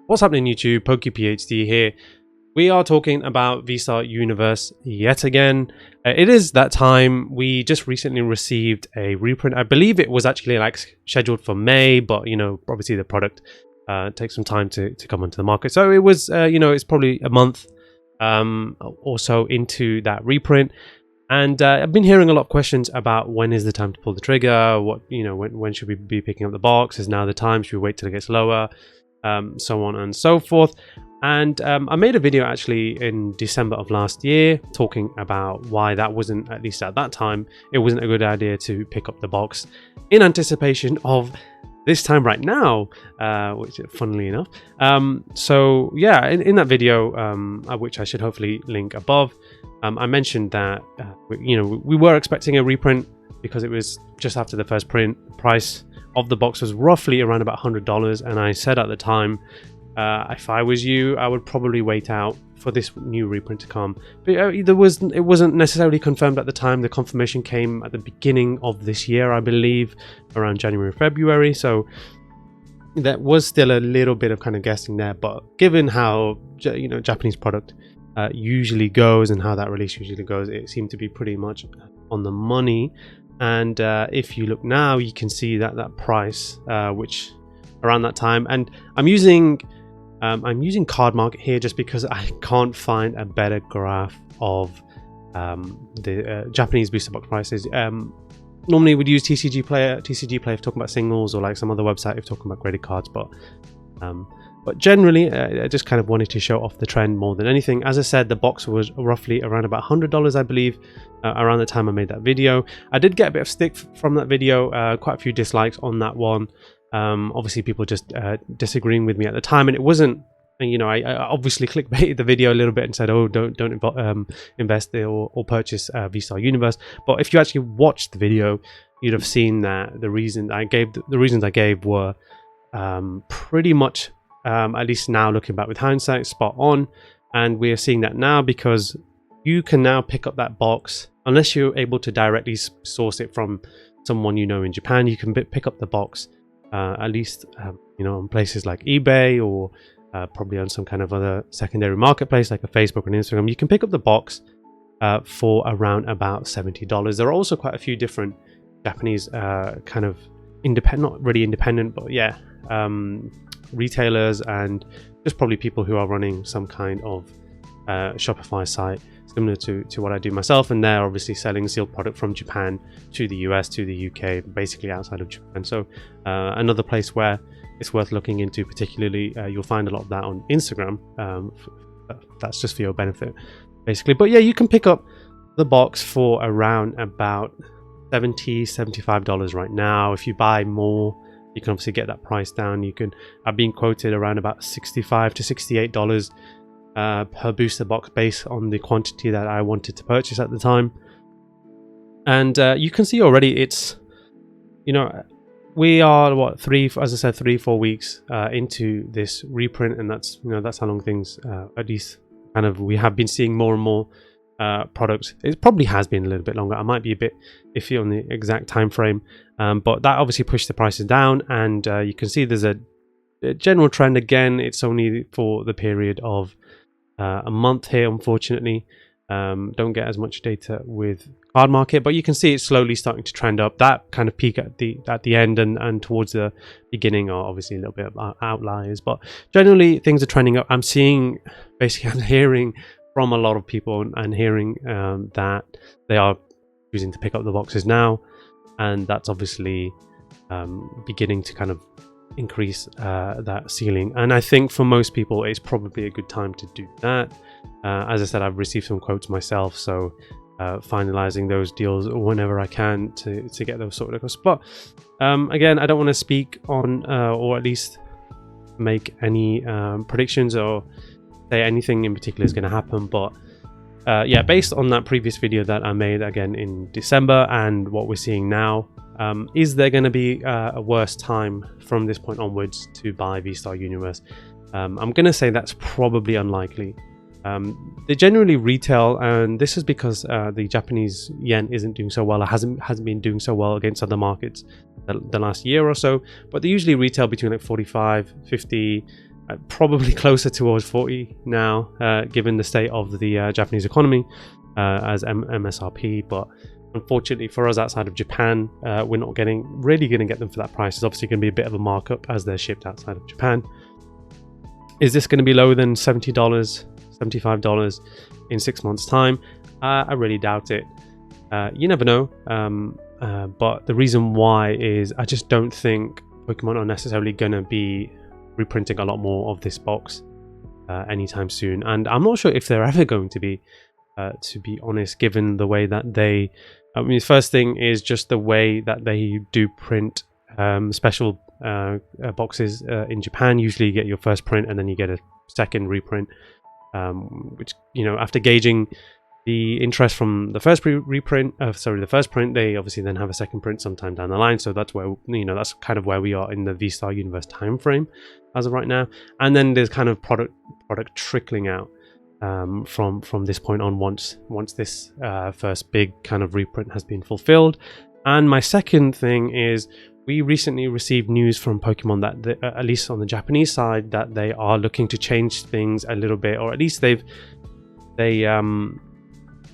What's happening YouTube? PokePhD here. We are talking about VSTAR Universe yet again. It is that time. We just recently received a reprint. I believe it was actually like scheduled for May, but you know, obviously the product takes some time to come onto the market. So it was, you know, it's probably a month or so into that reprint. And I've been hearing a lot of questions about when is the time to pull the trigger. What, you know, when should we be picking up the box? Is now the time? Should we wait till it gets lower? So on and so forth. And I made a video actually in December of last year talking about why that wasn't, at least at that time, it wasn't a good idea to pick up the box in anticipation of this time right now, which funnily enough. So yeah, in that video, which I should hopefully link above, I mentioned that you know, we were expecting a reprint because it was just after the first print. Price of the box was roughly around about $100, and I said at the time, if I was you, I would probably wait out for this new reprint to come. But it wasn't necessarily confirmed at the time. The confirmation came at the beginning of this year, I believe, around January, February. So there was still a little bit of kind of guessing there. But given how, you know, Japanese product usually goes and how that release usually goes, it seemed to be pretty much on the money. And if you look now, you can see that price, which around that time, and I'm using Card Market here just because I can't find a better graph of the Japanese booster box prices. Normally we'd use TCG Player if talking about singles, or like some other website if talking about graded cards, but generally I just kind of wanted to show off the trend more than anything. As I said, the box was roughly around about $100, I believe, around the time I made that video. I did get a bit of stick from that video, quite a few dislikes on that one. Obviously people just disagreeing with me at the time, and it wasn't, you know, I obviously clickbaited the video a little bit and said, oh, don't invest or purchase VSTAR Universe. But if you actually watched the video, you'd have seen that the reasons I gave were pretty much, at least now looking back with hindsight, spot on. And we're seeing that now because you can now pick up that box unless you're able to directly source it from someone you know in Japan. You can pick up the box at least you know, on places like eBay, or probably on some kind of other secondary marketplace like a Facebook and Instagram. You can pick up the box for around about $70. There are also quite a few different Japanese kind of independent, not really independent, but yeah, retailers and just probably people who are running some kind of Shopify site similar to what I do myself, and they're obviously selling sealed product from Japan to the US, to the UK, basically outside of Japan. So another place where it's worth looking into, particularly you'll find a lot of that on Instagram. That's just for your benefit basically. But yeah, you can pick up the box for around about $75 right now. If you buy more, you can obviously get that price down. I've been quoted around about $65 to $68 per booster box based on the quantity that I wanted to purchase at the time. And you can see already it's, you know, we are what, 3-4 weeks into this reprint, and that's, you know, that's how long things at least kind of, we have been seeing more and more products. It probably has been a little bit longer. I might be a bit iffy on the exact time frame, but that obviously pushed the prices down. And you can see there's a general trend. Again, it's only for the period of a month here, unfortunately. Don't get as much data with Card Market, but you can see it's slowly starting to trend up. That kind of peak at the end and towards the beginning are obviously a little bit of outliers, but generally things are trending up. I'm seeing, basically, I'm hearing from a lot of people and hearing that they are choosing to pick up the boxes now, and that's obviously beginning to kind of increase that ceiling. And I think for most people it's probably a good time to do that. As I said, I've received some quotes myself, so finalizing those deals whenever I can to get those sorted across. But again, I don't want to speak on or at least make any predictions or say anything in particular is going to happen, but yeah, based on that previous video that I made again in December and what we're seeing now, is there going to be a worse time from this point onwards to buy VSTAR Universe? I'm going to say that's probably unlikely. They generally retail, and this is because the Japanese yen isn't doing so well. It hasn't been doing so well against other markets the last year or so, but they usually retail between like 45, 50, probably closer towards 40 now, given the state of the Japanese economy, as MSRP. But unfortunately for us outside of Japan, we're not really going to get them for that price. It's obviously going to be a bit of a markup as they're shipped outside of Japan. Is this going to be lower than $70, $75 in 6 months' time? I really doubt it. You never know. But the reason why is I just don't think Pokemon are necessarily going to be reprinting a lot more of this box anytime soon. And I'm not sure if they're ever going to be honest, given the way that they... I mean, first thing is just the way that they do print special boxes in Japan. Usually you get your first print and then you get a second reprint, which, you know, after gauging the interest from the first the first print, they obviously then have a second print sometime down the line. So that's where, you know, that's kind of where we are in the VSTAR universe time frame as of right now. And then there's kind of product trickling out from this point on, once this first big kind of reprint has been fulfilled. And my second thing is, we recently received news from Pokemon that at least on the Japanese side, that they are looking to change things a little bit, or at least they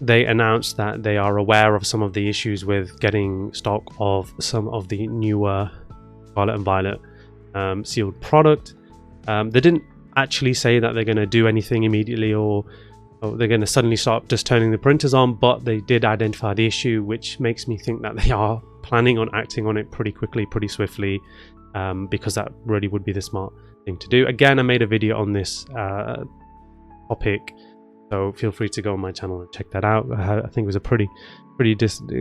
announced that they are aware of some of the issues with getting stock of some of the newer Scarlet and Violet sealed product. They didn't actually say that they're going to do anything immediately, or they're going to suddenly start just turning the printers on, but they did identify the issue, which makes me think that they are planning on acting on it pretty quickly, pretty swiftly, because that really would be the smart thing to do. Again, I made a video on this topic, so feel free to go on my channel and check that out. I think it was a pretty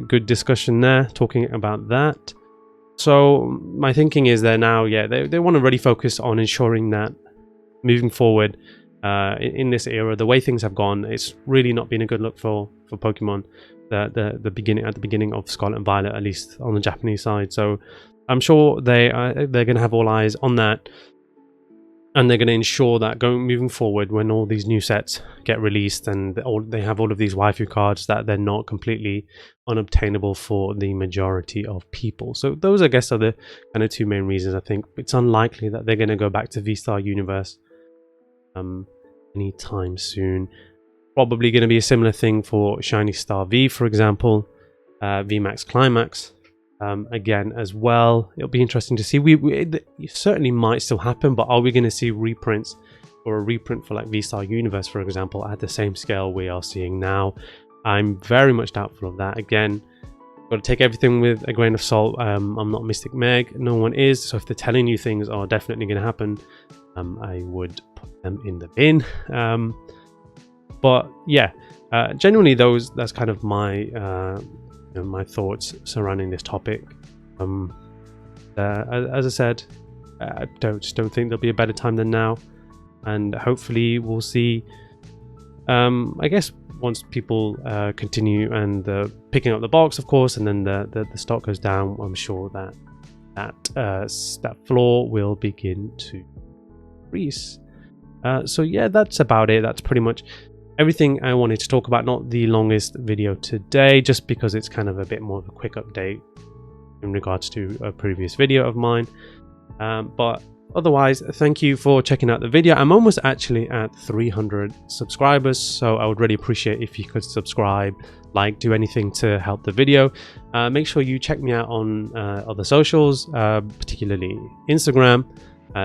good discussion there, talking about that. So my thinking is that now, yeah, they want to really focus on ensuring that moving forward in this era, the way things have gone, it's really not been a good look for Pokemon. At the beginning of Scarlet and Violet, at least on the Japanese side. So I'm sure they're going to have all eyes on that, and they're going to ensure that moving forward, when all these new sets get released and they have all of these waifu cards, that they're not completely unobtainable for the majority of people. So those, I guess, are the kind of two main reasons. I think it's unlikely that they're going to go back to VSTAR Universe anytime soon. Probably going to be a similar thing for Shiny Star V, for example, VMAX Climax again as well. It'll be interesting to see. It certainly might still happen, but are we going to see reprints, or a reprint for like VSTAR Universe, for example, at the same scale we are seeing now? I'm very much doubtful of that. Again, got to take everything with a grain of salt. I'm not Mystic Meg, no one is, so if they're telling you things are definitely going to happen, I would put them in the bin. But yeah, genuinely, that's kind of my my thoughts surrounding this topic. As I said, I just don't think there'll be a better time than now, and hopefully we'll see. I guess once people continue and picking up the box, of course, and then the stock goes down, I'm sure that floor will begin to increase. So yeah, that's about it. That's pretty much everything I wanted to talk about. Not the longest video today, just because it's kind of a bit more of a quick update in regards to a previous video of mine. But otherwise, thank you for checking out the video. I'm almost actually at 300 subscribers, so I would really appreciate if you could subscribe, do anything to help the video. Make sure you check me out on other socials, particularly Instagram.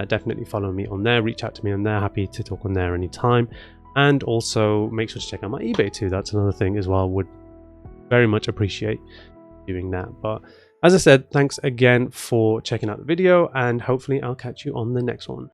Definitely follow me on there, reach out to me on there, happy to talk on there anytime. And also make sure to check out my eBay too. That's another thing as well. Would very much appreciate doing that. But as I said, thanks again for checking out the video, and hopefully I'll catch you on the next one.